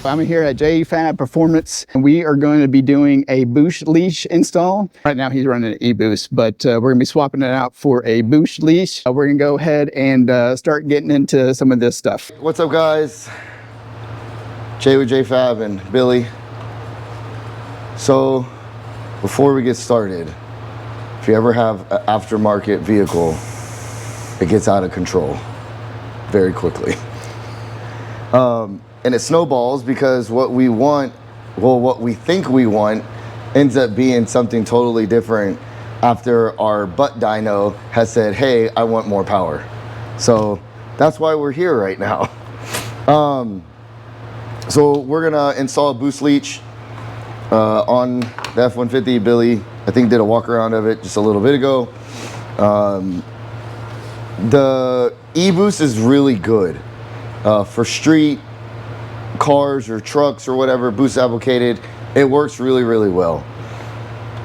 I'm here at JFab Performance, and we are going to be doing a Boost leash install. Right now he's running an e-boost, but we're going to be swapping it out for a Boost leash. We're going to go ahead and start getting into some of this stuff. What's up, guys? Jay with JFab and Billy. So before we get started, if you ever have an aftermarket vehicle, it gets out of control very quickly. And it snowballs because what we want, well, what we think we want ends up being something totally different after our butt dyno has said, hey, I want more power. So that's why we're here right now. So we're gonna install a boost leash on the F-150. Billy, I think, did a walk around of it just a little bit ago. The e-boost is really good for street cars or trucks or whatever, boost applicated. It works really, really well.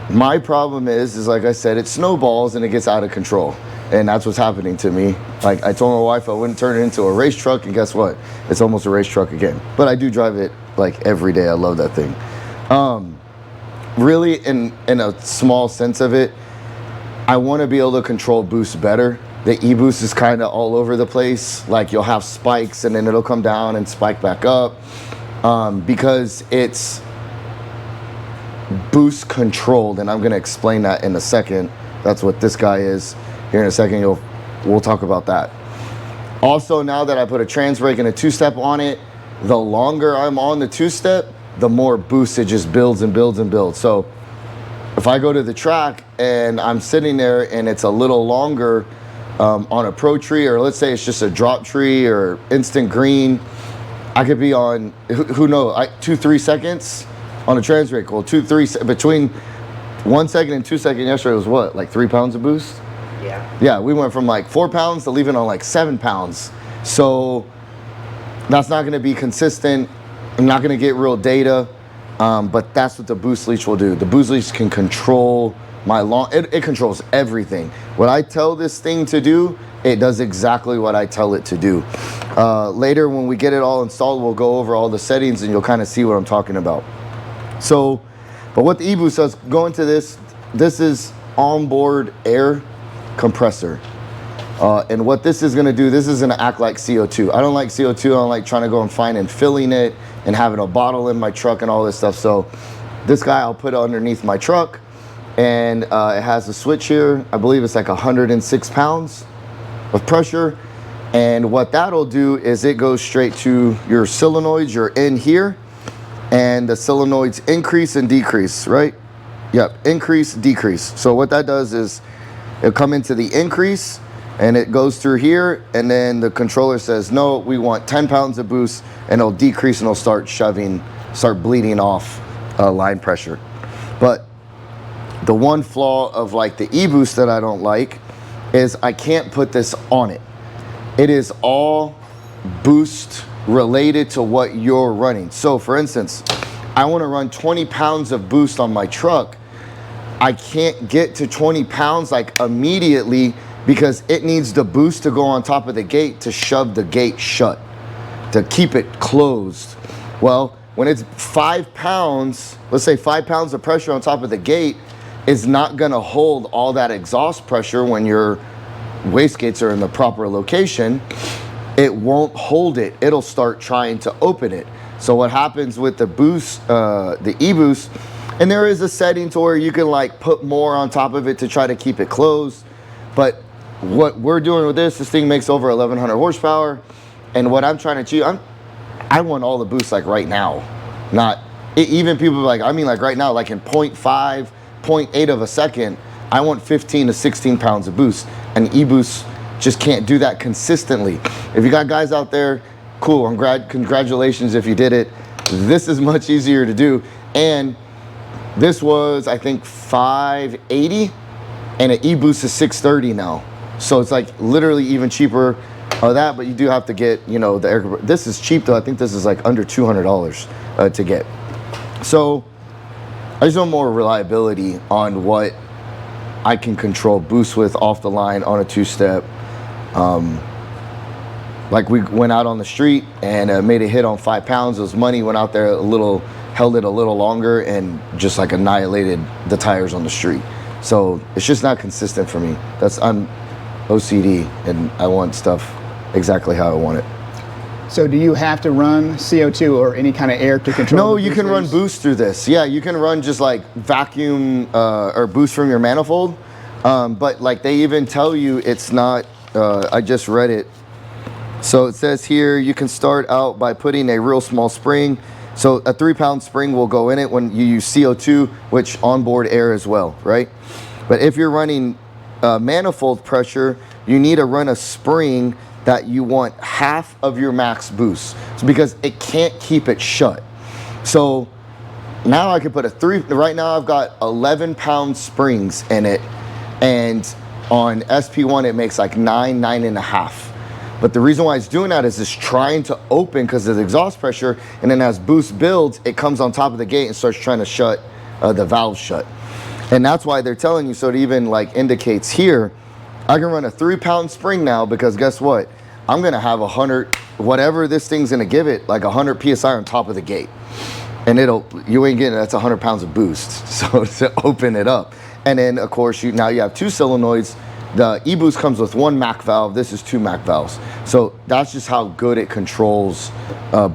My problem is like I said, it snowballs and it gets out of control, and that's what's happening to me. Like, I told my wife I wouldn't turn it into a race truck, and guess what? It's almost a race truck again. But I do drive it like every day. I love that thing. Really, in a small sense of it, I want to be able to control boost better. The e-boost is kind of all over the place. Like, you'll have spikes and then it'll come down and spike back up because it's boost controlled, and I'm going to explain that in a second. That's what this guy is. Here in a second, we'll talk about that. Also, now that I put a trans brake and a two-step on it, the longer I'm on the two-step, the more boost it just builds and builds and builds. So if I go to the track and I'm sitting there and it's a little longer on a pro tree, or let's say it's just a drop tree or instant green, I could be on, who knows, 2-3 seconds on a trans brake. Well, between 1 second and 2 seconds yesterday was what, like 3 pounds of boost? Yeah, we went from like 4 pounds to leaving on like 7 pounds. So that's not gonna be consistent. I'm not gonna get real data, but that's what the boost leash will do. The boost leash can control my it controls everything. What I tell this thing to do, it does exactly what I tell it to do. Later, when we get it all installed, we'll go over all the settings and you'll kind of see what I'm talking about. So, but what the e-boost does, go into this is onboard air compressor. And what this is gonna do, this is gonna act like CO2. I don't like CO2, I don't like trying to go and find and filling it and having a bottle in my truck and all this stuff. So this guy I'll put underneath my truck, and it has a switch here. I believe it's like 106 pounds of pressure. And what that'll do is it goes straight to your solenoids. You're in here, and the solenoids increase and decrease, right? Yep, increase, decrease. So what that does is it'll come into the increase and it goes through here, and then the controller says, no, we want 10 pounds of boost, and it'll decrease and it'll start bleeding off line pressure. But the one flaw of like the e-boost that I don't like is I can't put this on it. It is all boost related to what you're running. So for instance, I want to run 20 pounds of boost on my truck. I can't get to 20 pounds like immediately because it needs the boost to go on top of the gate to shove the gate shut, to keep it closed. Well, when it's 5 pounds, let's say 5 pounds of pressure on top of the gate, is not gonna hold all that exhaust pressure when your wastegates are in the proper location. It won't hold it. It'll start trying to open it. So what happens with the boost, the e-boost, and there is a setting to where you can like put more on top of it to try to keep it closed. But what we're doing with this thing makes over 1,100 horsepower. And what I'm trying to achieve, I want all the boost like right now. Not, even people like, I mean like right now, like in 0.5, 0.8 of a second, I want 15 to 16 pounds of boost. And e-boost just can't do that consistently. If you got guys out there, cool, congratulations if you did it. This is much easier to do. And this was, I think, 580, and an e-boost is 630 now. So it's like literally even cheaper of that, but you do have to get, you know, the air. This is cheap though. I think this is like under $200 to get. So I just want more reliability on what I can control boost with off the line on a two-step. like we went out on the street and made a hit on 5 pounds. It was money, went out there held it a little longer and just like annihilated the tires on the street. So it's just not consistent for me. I'm OCD and I want stuff exactly how I want it. So do you have to run CO2 or any kind of air to control? No, you can run boost through this. Yeah, you can run just like vacuum or boost from your manifold. But like they even tell you it's not, I just read it. So it says here, you can start out by putting a real small spring. So a 3-pound spring will go in it when you use CO2, which onboard air as well, right? But if you're running manifold pressure, you need to run a spring that you want half of your max boost. It's because it can't keep it shut. So now I can put right now I've got 11-pound springs in it, and on SP1 it makes like 9.5. But the reason why it's doing that is it's trying to open because of the exhaust pressure, and then as boost builds, it comes on top of the gate and starts trying to shut the valve shut. And that's why they're telling you, so it even like indicates here, I can run a 3-pound spring now because guess what? I'm gonna have 100, whatever this thing's gonna give it, like 100 PSI on top of the gate. And you ain't getting, that's 100 pounds of boost. So to open it up. And then of course, now you have 2 solenoids. The e-boost comes with 1 MAC valve. This is 2 MAC valves. So that's just how good it controls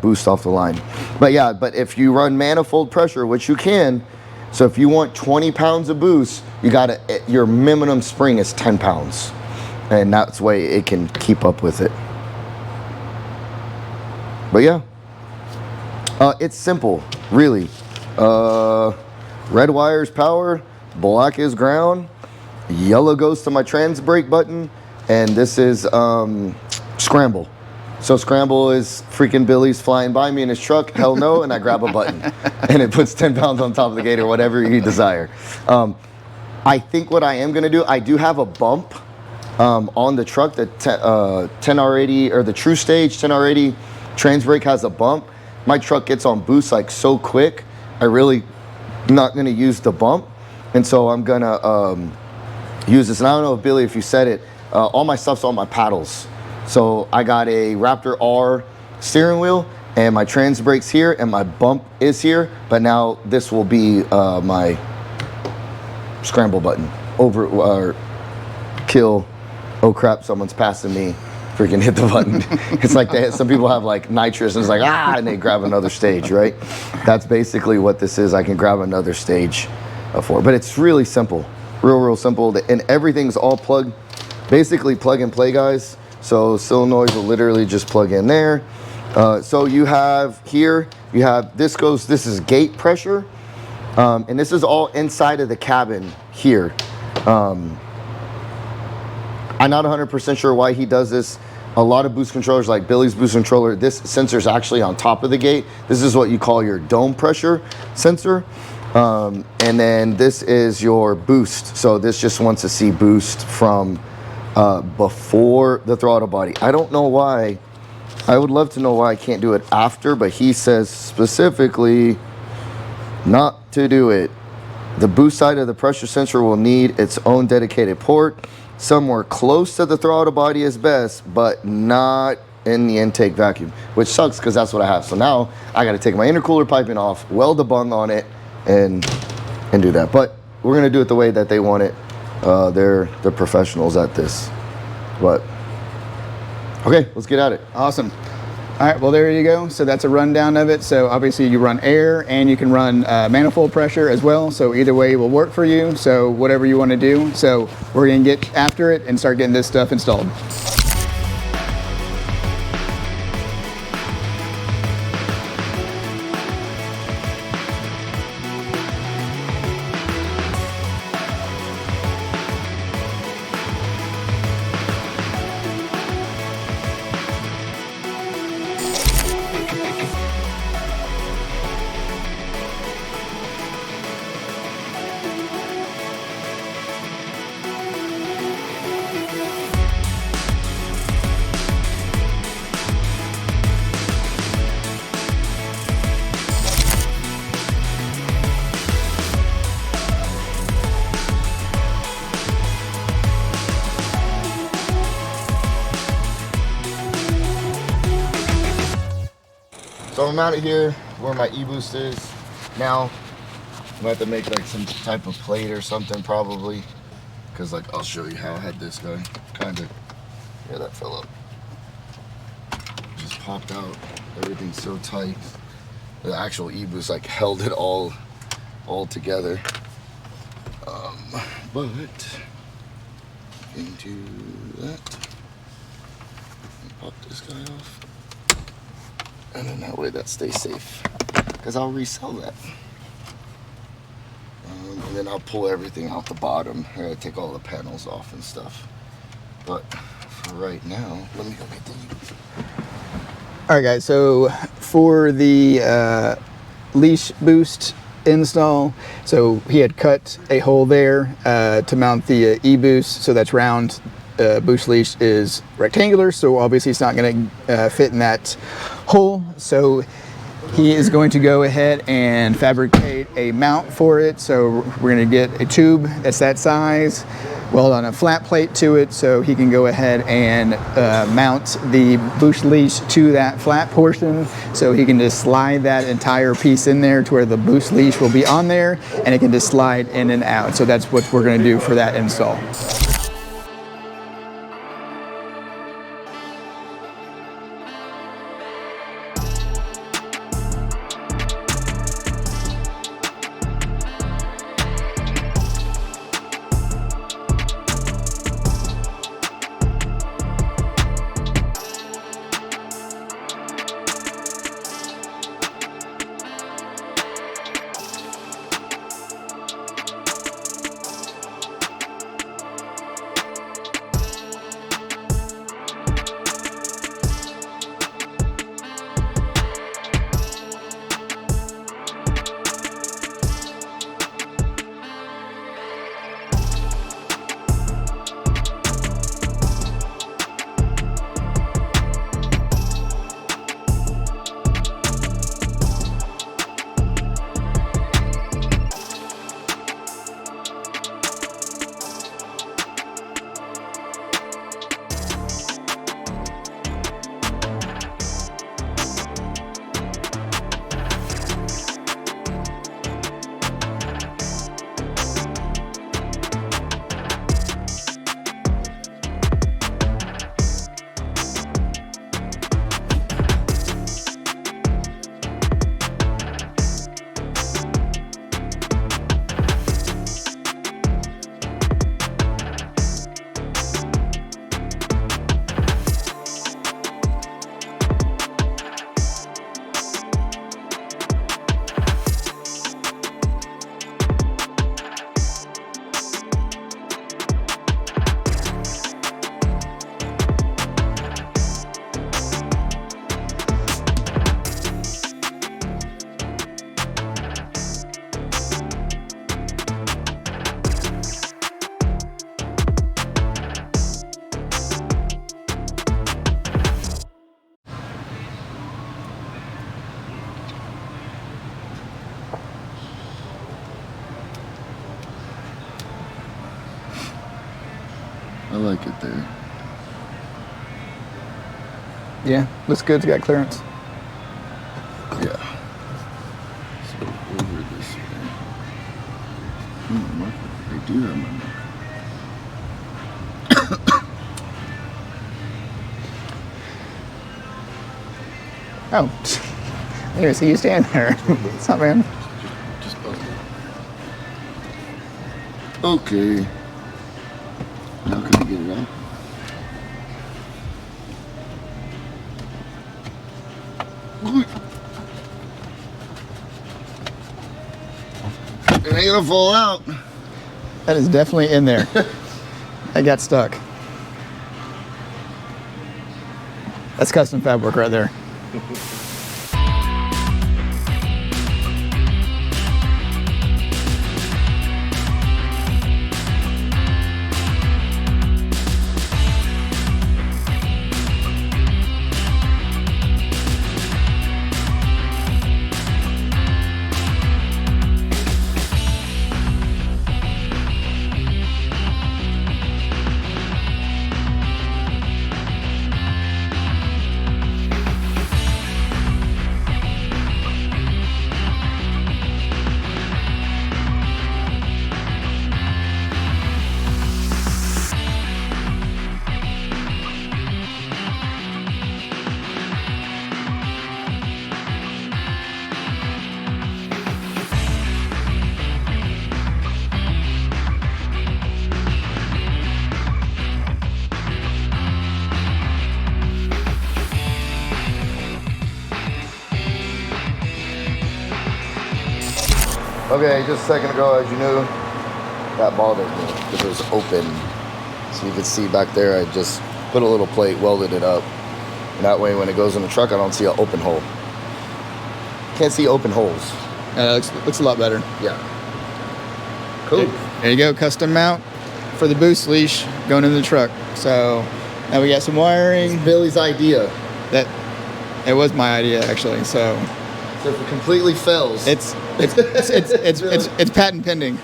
boost off the line. But yeah, but if you run manifold pressure, which you can, so if you want 20 pounds of boost, your minimum spring is 10 pounds. And that's the way it can keep up with it. But yeah, it's simple, really. Red wire is power, black is ground, yellow goes to my trans brake button, and this is scramble. So scramble is freaking Billy's flying by me in his truck, hell no, and I grab a button. And it puts 10 pounds on top of the gate or whatever you desire. I think what I am gonna do, I do have a bump on the truck. The 10R80 or the True Stage 10R80 trans brake has a bump. My truck gets on boost like so quick, I really not gonna use the bump. And so I'm gonna use this. And I don't know if Billy, if you said it, all my stuff's on my paddles. So I got a Raptor R steering wheel and my trans brake's here and my bump is here, but now this will be my scramble button. Kill, oh crap, someone's passing me, freaking hit the button. It's like some people have like nitrous and it's like, and they grab another stage, right? That's basically what this is. I can grab another stage for it. But it's really simple, real simple. And everything's all basically plug and play, guys. So solenoids will literally just plug in there. So you have here, this is gate pressure. And this is all inside of the cabin here. I'm not 100% sure why he does this. A lot of boost controllers, like Billy's boost controller, this sensor is actually on top of the gate. This is what you call your dome pressure sensor. And then this is your boost. So this just wants to see boost from before the throttle body. I don't know why. I would love to know why I can't do it after, but he says specifically not to do it. The boost side of the pressure sensor will need its own dedicated port. Somewhere close to the throttle body is best, but not in the intake vacuum, which sucks because that's what I have. So now I got to take my intercooler piping off, weld a bung on it, and do that. But we're gonna do it the way that they want it. They're professionals at this. But okay, let's get at it. Awesome. All right, well, there you go. So that's a rundown of it. So obviously you run air and you can run manifold pressure as well. So either way will work for you. So whatever you want to do. So we're going to get after it and start getting this stuff installed. So I'm out of here where my e-boost is. Now, I'm gonna have to make like some type of plate or something probably. Cause like, I'll show you how I had this guy. Kinda, yeah, that fell up. Just popped out. Everything's so tight. The actual e-boost like held it all together. But into that. Pop this guy off. And then that way that stays safe. Because I'll resell that. And then I'll pull everything out the bottom. I gotta take all the panels off and stuff. But for right now, let me go get the All right, guys, so for the leash boost install, so he had cut a hole there to mount the e-boost, so that's round. Boost leash is rectangular, so obviously it's not going to fit in that hole. So he is going to go ahead and fabricate a mount for it. So we're going to get a tube that's that size, weld on a flat plate to it, so he can go ahead and mount the boost leash to that flat portion. So he can just slide that entire piece in there to where the boost leash will be on there, and it can just slide in and out. So that's what we're going to do for that install. I like it there. Yeah, looks good. It's got clearance. Yeah. So over this way. Marker. They do have my marker. Oh, I didn't see you stand there. What's up, man? Just bust it. Okay. Now can I get it out? It ain't gonna fall out. That is definitely in there. I got stuck. That's custom fab work right there. Okay, just a second ago, as you knew, that bothered me because it was open. So you can see back there, I just put a little plate, welded it up. And that way when it goes in the truck, I don't see an open hole. Can't see open holes. Looks a lot better. Yeah. Cool. There you go, custom mount for the boost leash going in the truck. So now we got some wiring. It's Billy's idea. It was my idea actually. So if it completely fails, it's patent pending.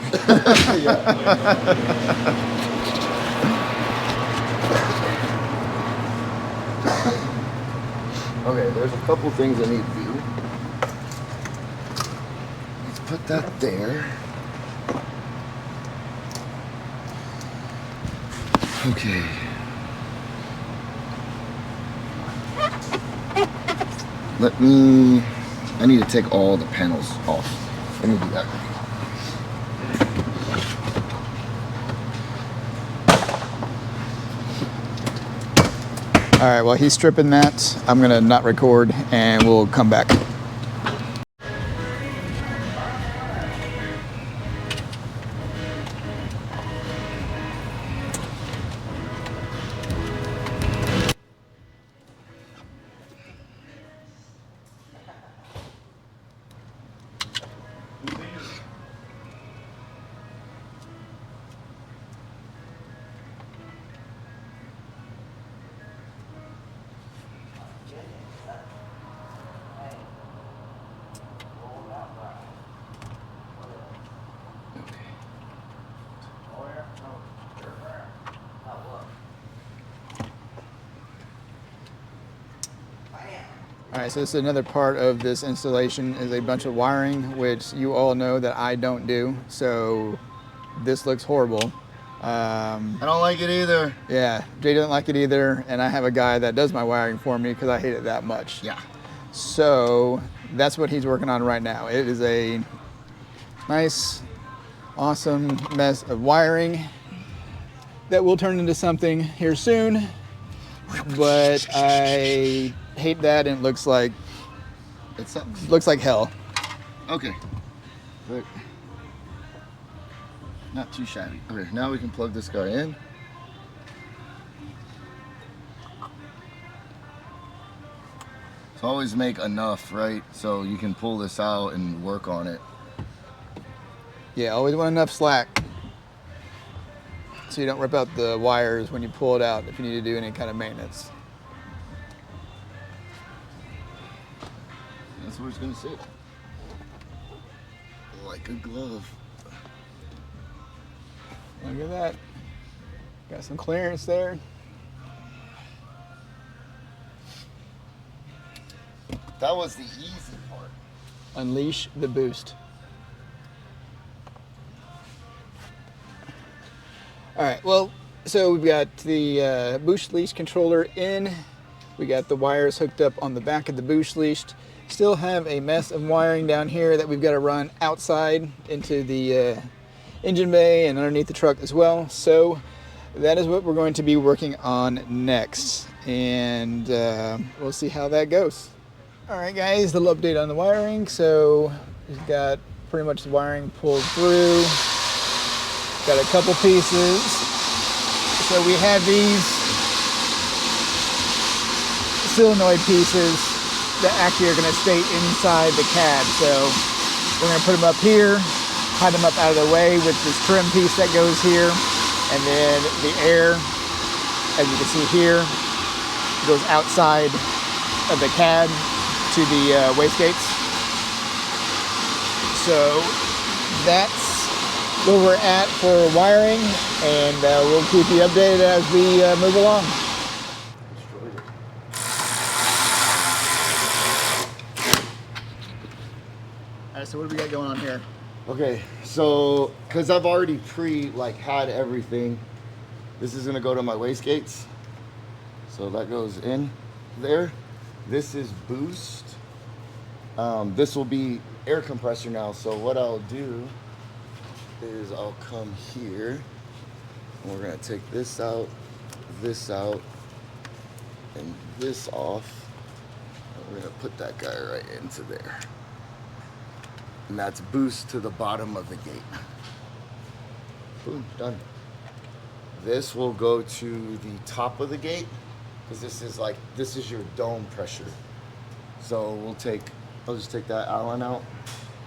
Okay, there's a couple things I need to do. Let's put that there. Okay. I need to take all the panels off. Let me do that. All right, while he's stripping that, I'm gonna not record and we'll come back. All right, so this is another part of this installation is a bunch of wiring, which you all know that I don't do. So this looks horrible. I don't like it either. Yeah, Jay doesn't like it either, and I have a guy that does my wiring for me because I hate it that much. Yeah. So that's what he's working on right now. It is a nice, awesome mess of wiring that will turn into something here soon. But I hate that, and it looks like hell. Okay. But not too shabby. Okay, now we can plug this guy in. So always make enough, right? So you can pull this out and work on it. Yeah, always want enough slack so you don't rip out the wires when you pull it out if you need to do any kind of maintenance. That's where it's gonna sit. Like a glove. Look at that. Got some clearance there. That was the easy part. Unleash the boost. All right, well, so we've got the boost leash controller in. We got the wires hooked up on the back of the boost leash. Still have a mess of wiring down here that we've got to run outside into the engine bay and underneath the truck as well. So that is what we're going to be working on next, and we'll see how that goes. All right, guys, a little update on the wiring. So we've got pretty much the wiring pulled through. Got a couple pieces. So we have these solenoid pieces that actually are going to stay inside the cab. So we're going to put them up here, hide them up out of the way with this trim piece that goes here, and then the air, as you can see here, goes outside of the cab to the wastegates. So that's where we're at for wiring, and we'll keep you updated as we move along. All right, so what do we got going on here? Okay, so because I've already had everything, this is gonna go to my wastegates. So that goes in there. This is boost. This will be air compressor now. So what I'll do is I'll come here and we're gonna take this out, and this off. And we're gonna put that guy right into there. And that's boost to the bottom of the gate. Boom, done. This will go to the top of the gate because this is your dome pressure. So I'll just take that Allen out,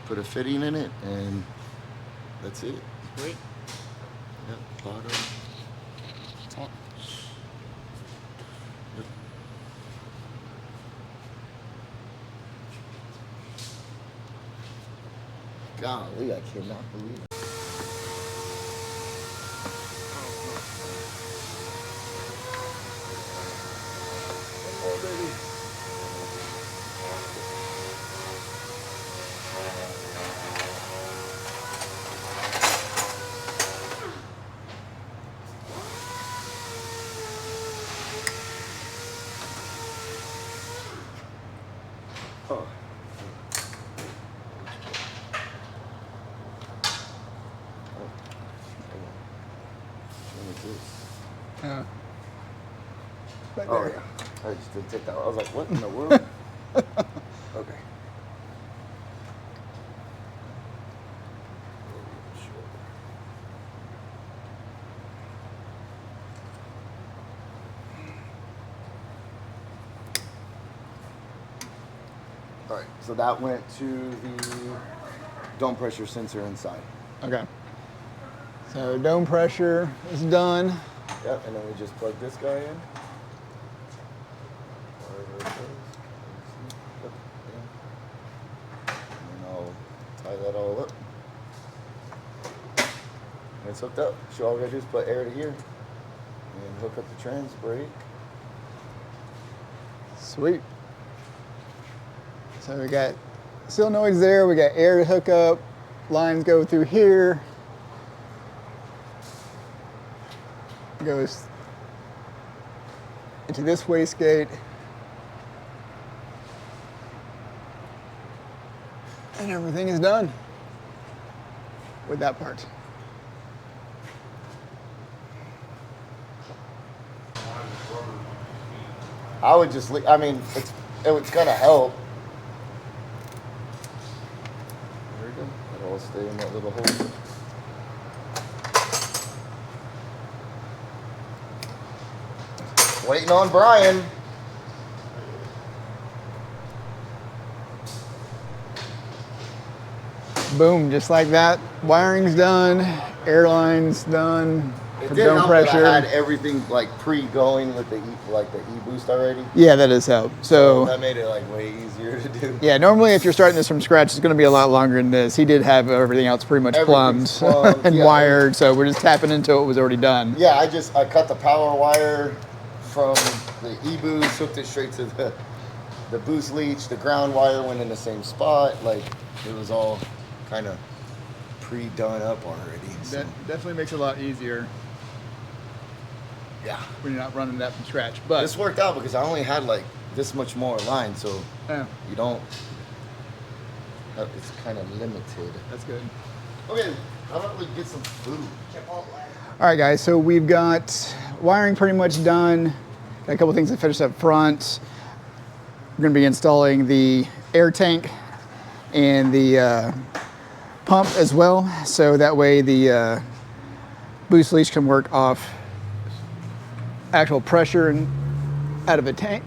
put a fitting in it, and that's it. Sweet. Yep, bottom, top. Yep. Golly, I cannot believe it. Oh, baby. Oh. Right Oh there. yeah, I just didn't take that. I was like, what in the world? Okay. All right, so that went to the dome pressure sensor inside. Okay. So dome pressure is done. Yep, and then we just plug this guy in. Wherever it goes. Yep, yeah. And then I'll tie that all up. And it's hooked up. So all we gotta do is put air to here and hook up the trans brake. Sweet. So we got solenoids there. We got air to hook up. Lines go through here. Goes into this wastegate. And everything is done with that part. I would just leave, I mean, it's gonna help. There we go. It'll all stay in that little hole. Waiting on Brian. Boom, just like that. Wiring's done, airline's done. It For did dome help pressure. that I had everything like pre-going with the e-boost already. Yeah, that does help. So that made it like way easier to do. yeah, normally if you're starting this from scratch, it's going to be a lot longer than this. He did have everything else pretty much Everything's plumbed and yeah, wired, so we're just tapping into what was already done. Yeah, I cut the power wire from the e-boost, hooked it straight to the boost leach. The ground wire went in the same spot. Like it was all kind of pre-done up already. So. That definitely makes it a lot easier. Yeah. When you're not running that from scratch. But this worked out because I only had like this much more line, so yeah, you don't. It's kind of limited. That's good. Okay, how about we get some food? All right, guys. So we've got wiring pretty much done. Got a couple things to finish up front. We're going to be installing the air tank and the pump as well, so that way the boost leash can work off actual pressure and out of a tank.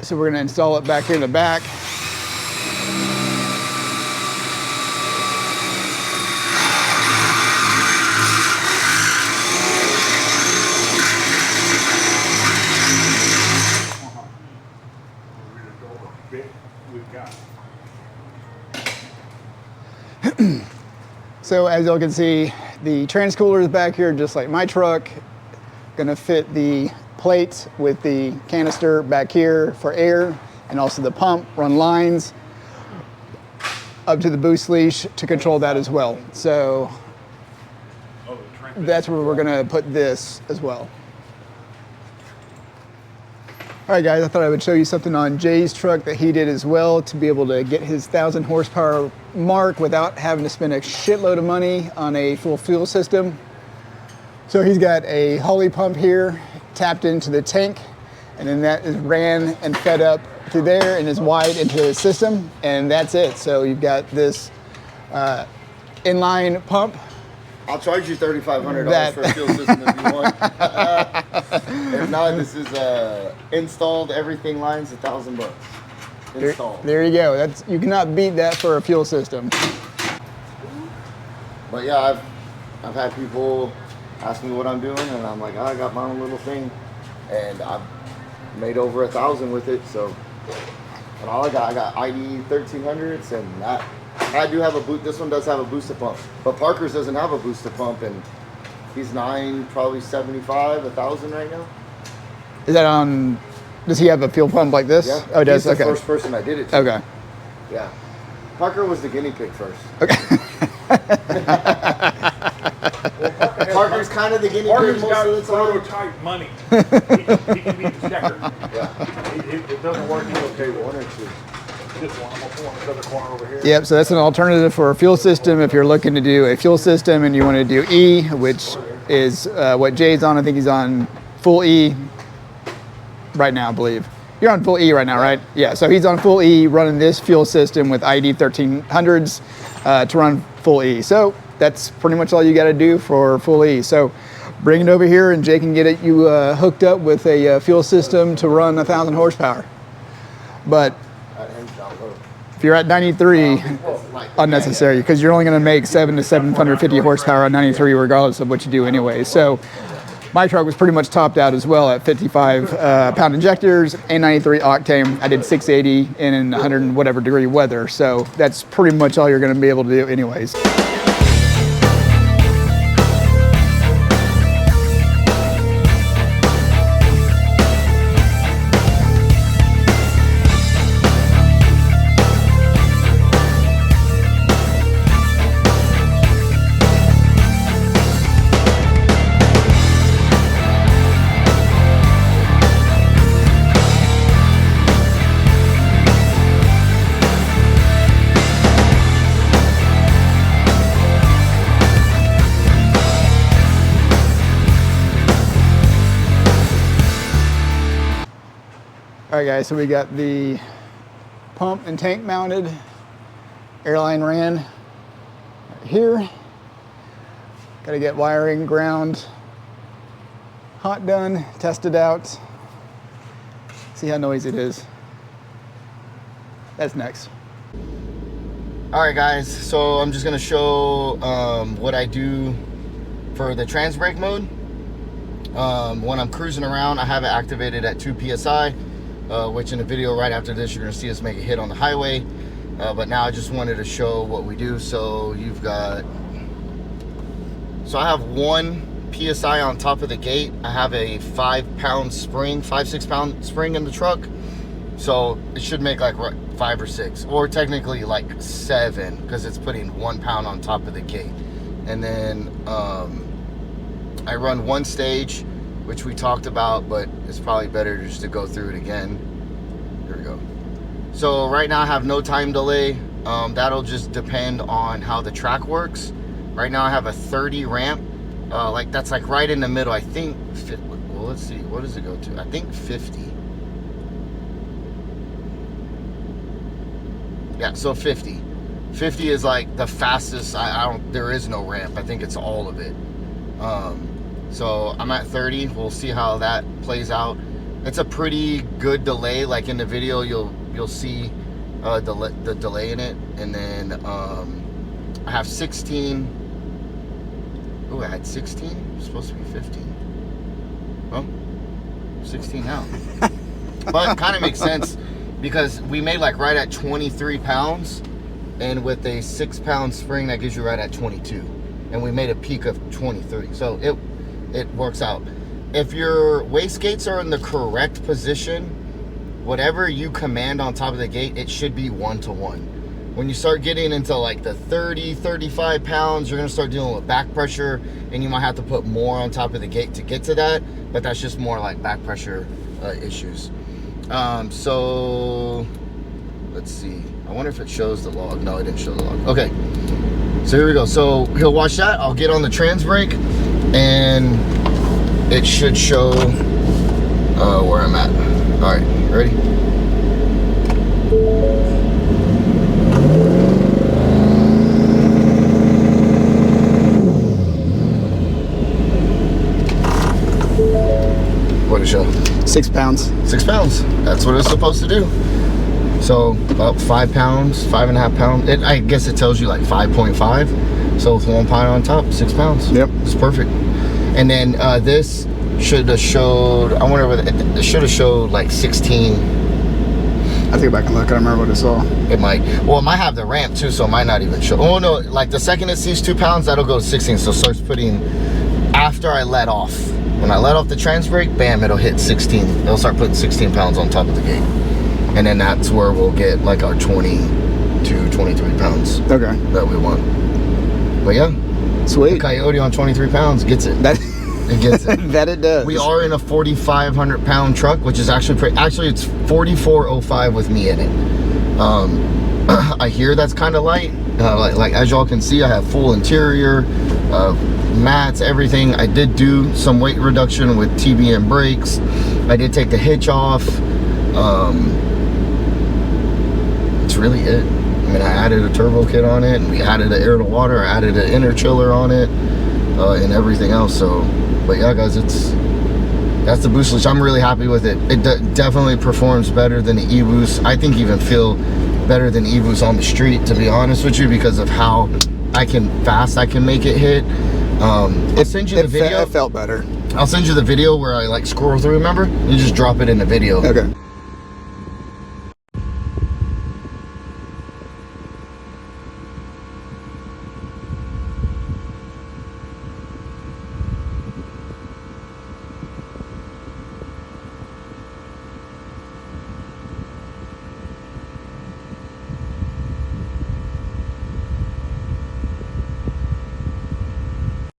So we're going to install it back here in the back. So as y'all can see, the transcooler is back here just like my truck. Gonna fit the plate with the canister back here for air, and also the pump, run lines up to the boost leash to control that as well. So that's where we're gonna put this as well. All right, guys, I thought I would show you something on Jay's truck that he did as well to be able to get his 1,000 horsepower mark without having to spend a shitload of money on a full fuel system. So he's got a Holley pump here tapped into the tank, and then that is ran and fed up through there and is wired into the system, and that's it. So you've got this inline pump. I'll charge you $3,500 for a fuel system if you want. If not, this is installed. Everything lines $1,000. Installed. There you go. You cannot beat that for a fuel system. But yeah, I've had people ask me what I'm doing, and I'm like, I got my own little thing, and I've made over 1,000 with it. So, and all I got ID 1300s, and that I do have a boot. This one does have a booster pump, but Parker's doesn't have a booster pump, and he's probably 75, 1,000 right now. Is that on? Does he have a fuel pump like this? Yeah. Oh, it does. He's the Okay. first person I did it to. Okay. Yeah. Parker was the guinea pig first. Okay. Parker's kind of the guinea Parker's pig most got of the time. prototype money. He can be the checker. Yeah. It doesn't work. Okay, one or two. Just one. I'm gonna pull in this other corner over here. Yep. So that's an alternative for a fuel system if you're looking to do a fuel system and you want to do E, which is what Jay's on. I think he's on full E right now, I believe. You're on full E right now, right? Yeah. So he's on full E running this fuel system with ID 1300s to run full E. So that's pretty much all you got to do for full E. So bring it over here and Jay can get you hooked up with a fuel system to run 1,000 horsepower. But if you're at 93, unnecessary, because you're only going to make 700 to 750 horsepower on 93 regardless of what you do anyway. So my truck was pretty much topped out as well at 55 pound injectors and 93 octane. I did 680 in 100 and whatever degree weather. So that's pretty much all you're going to be able to do anyways. All right guys, so we got the pump and tank mounted, airline ran right here. Got to get wiring, ground, hot done, tested out, see how noisy it is. That's next. All right guys, so I'm just gonna show what I do for the trans brake mode. When I'm cruising around, I have it activated at 2 PSI. Which in the video right after this, you're gonna see us make a hit on the highway. But now I just wanted to show what we do. So I have 1 PSI on top of the gate. I have a 5-pound spring, 5-6 pound spring in the truck. So it should make like 5 or 6, or technically like 7, because it's putting 1 pound on top of the gate. And then I run 1 stage, which we talked about, but it's probably better just to go through it again. Here we go. So right now I have no time delay. That'll just depend on how the track works. Right now I have a 30 ramp. Like that's like right in the middle. I think, well, let's see, what does it go to? I think 50. Yeah, so 50. 50 is like the fastest. There is no ramp. I think it's all of it. So I'm at 30. We'll see how that plays out. It's a pretty good delay. Like in the video, you'll see the delay in it. And then I have 16. Oh, I had 16. It's supposed to be 15. Well, 16 now. But it kind of makes sense because we made like right at 23 pounds, and with a 6-pound spring, that gives you right at 22. And we made a peak of 23. So it works out. If your wastegates are in the correct position, whatever you command on top of the gate, it should be 1-to-1. When you start getting into like the 30, 35 pounds, you're gonna start dealing with back pressure, and you might have to put more on top of the gate to get to that, but that's just more like back pressure issues. So let's see. I wonder if it shows the log. No, it didn't show the log. Okay, so here we go. So he'll watch that. I'll get on the trans brake, and it should show where I'm at. All right, ready? What did it show? 6 pounds. 6 pounds. That's what it's supposed to do. So about 5 pounds, 5.5 pounds. I guess it tells you like 5.5. So with 1 pound on top, 6 pounds. Yep. It's perfect. And then this should have showed, I wonder whether it should have showed like 16. I think back and look. I don't remember what I saw. It might. Well, it might have the ramp too, so it might not even show. Oh no, like the second it sees 2 pounds, that'll go to 16. So it starts putting after I let off. When I let off the trans brake, bam, it'll hit 16. It'll start putting 16 pounds on top of the gate. And then that's where we'll get like our 22, 23 pounds Okay. that we want. But yeah, Sweet. the Coyote on 23 pounds gets it. That It gets it. that it does. We are in a 4,500 pound truck, which is actually pretty, actually it's 4,405 with me in it. I hear that's kind of light. Like as y'all can see, I have full interior, mats, everything. I did do some weight reduction with TBM brakes. I did take the hitch off. It's really it. I mean, I added a turbo kit on it, and we added an air to water. I added an inner chiller on it, and everything else. So, but yeah, guys, that's the Boost Leash. I'm really happy with it. It definitely performs better than the e-Boost. I think even feel better than e-Boost on the street, to be honest with you, because of how fast I can make it hit. I'll send you the video. It felt better. I'll send you the video where I like scroll through, remember? You just drop it in the video. Okay.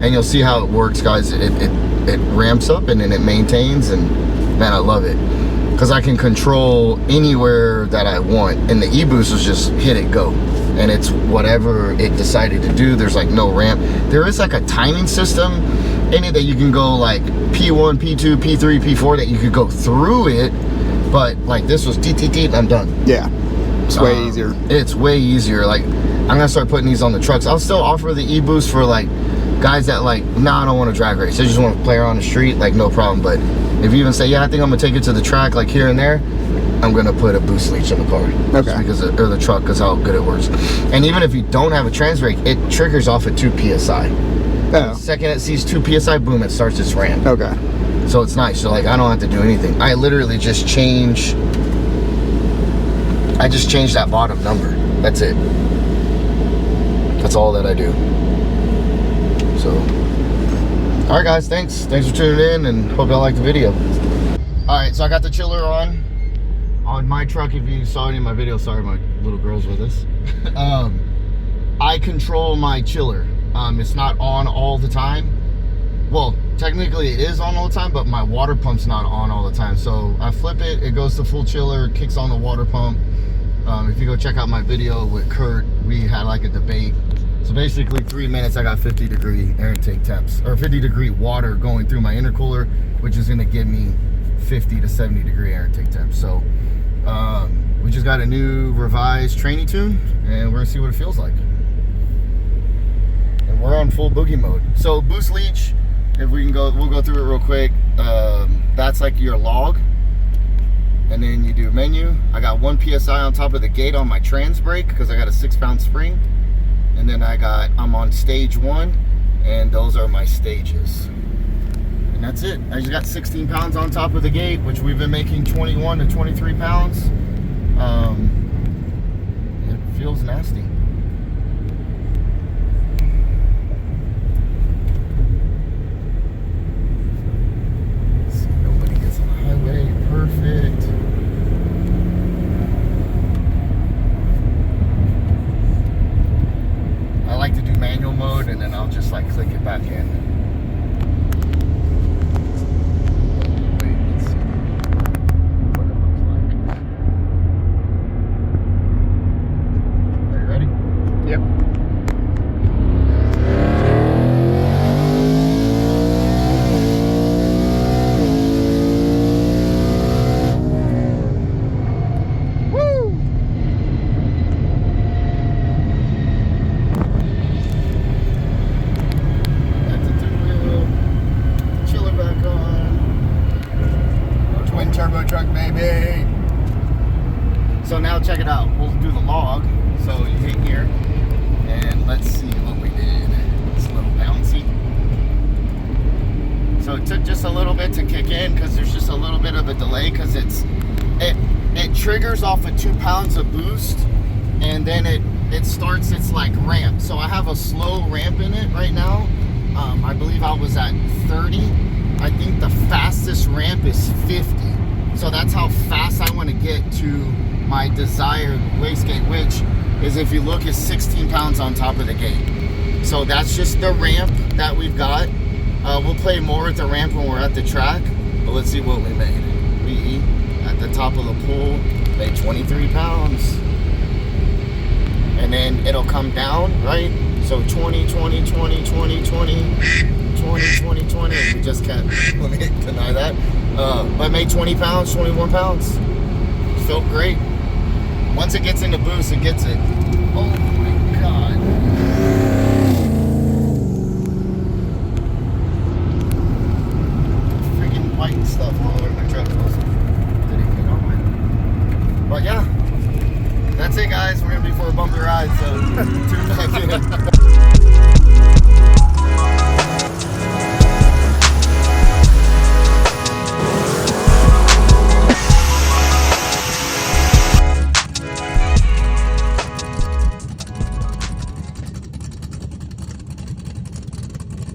And you'll see how it works, guys. It ramps up and then it maintains, and man, I love it because I can control anywhere that I want. And the e-Boost is just hit it, go, and it's whatever it decided to do. There's like no ramp. There is like a timing system in it that you can go like P1, P2, P3, P4, that you could go through it, but like this was TTT, I'm done. Yeah, it's way easier. It's way easier. Like I'm gonna start putting these on the trucks. I'll still offer the e-Boost for like guys that like, nah, I don't want to drag race. I just want to play around the street, like no problem. But if you even say, yeah, I think I'm gonna take it to the track, like here and there, I'm gonna put a Boost Leash in the car. Okay. Because or the truck, because how good it works. And even if you don't have a trans brake, it triggers off at 2 psi. Oh. The second it sees 2 psi, boom, it starts its ramp. Okay. So it's nice. So like I don't have to do anything. I literally just change. I just change that bottom number. That's it. That's all that I do. So, all right, guys, thanks for tuning in, and hope y'all liked the video. All right, so I got the chiller on my truck. If you saw any of my videos, sorry, my little girl's with us. I control my chiller. It's not on all the time. Well, technically it is on all the time, but my water pump's not on all the time. So I flip it, it goes to full chiller, kicks on the water pump. If you go check out my video with Kurt, we had like a debate. So basically 3 minutes, I got 50-degree air intake temps, or 50-degree water going through my intercooler, which is gonna give me 50 to 70-degree air intake temps. So we just got a new revised tranny tune, and we're gonna see what it feels like. And we're on full boogie mode. So Boost Leash, if we can go, we'll go through it real quick. That's like your log. And then you do menu. I got 1 psi on top of the gate on my trans brake because I got a 6-pound spring. And then I'm on stage 1, and those are my stages. And that's it. I just got 16 pounds on top of the gate, which we've been making 21 to 23 pounds. It feels nasty. Let's see, nobody gets on the highway. Perfect. I like to do manual mode, and then I'll just like click it back in. Wait, let's see what it looks like. Are you ready? turbo truck, baby. So now check it out. We'll do the log. So you hit here, and let's see what we did. It's a little bouncy. So it took just a little bit to kick in because there's just a little bit of a delay because it triggers off of 2 pounds of boost, and then it starts its like ramp. So I have a slow ramp in it right now. I believe I was at 30. I think the fastest ramp is 50. So that's how fast I want to get to my desired wastegate, which is, if you look, is 16 pounds on top of the gate. So that's just the ramp that we've got. We'll play more at the ramp when we're at the track, but let's see what we made. We at the top of the pool made 23 pounds. And then it'll come down, right? So 20, 20, 20, 20, 20, 20, 20, 20. And we just can't, let me deny that. But I made 20 pounds, 21 pounds. Felt great. Once it gets into boost, it gets it. Oh my God. Freaking white stuff all over my truck. Didn't get on it. But yeah, that's it, guys. We're gonna be for a bumpy ride, so tune back in.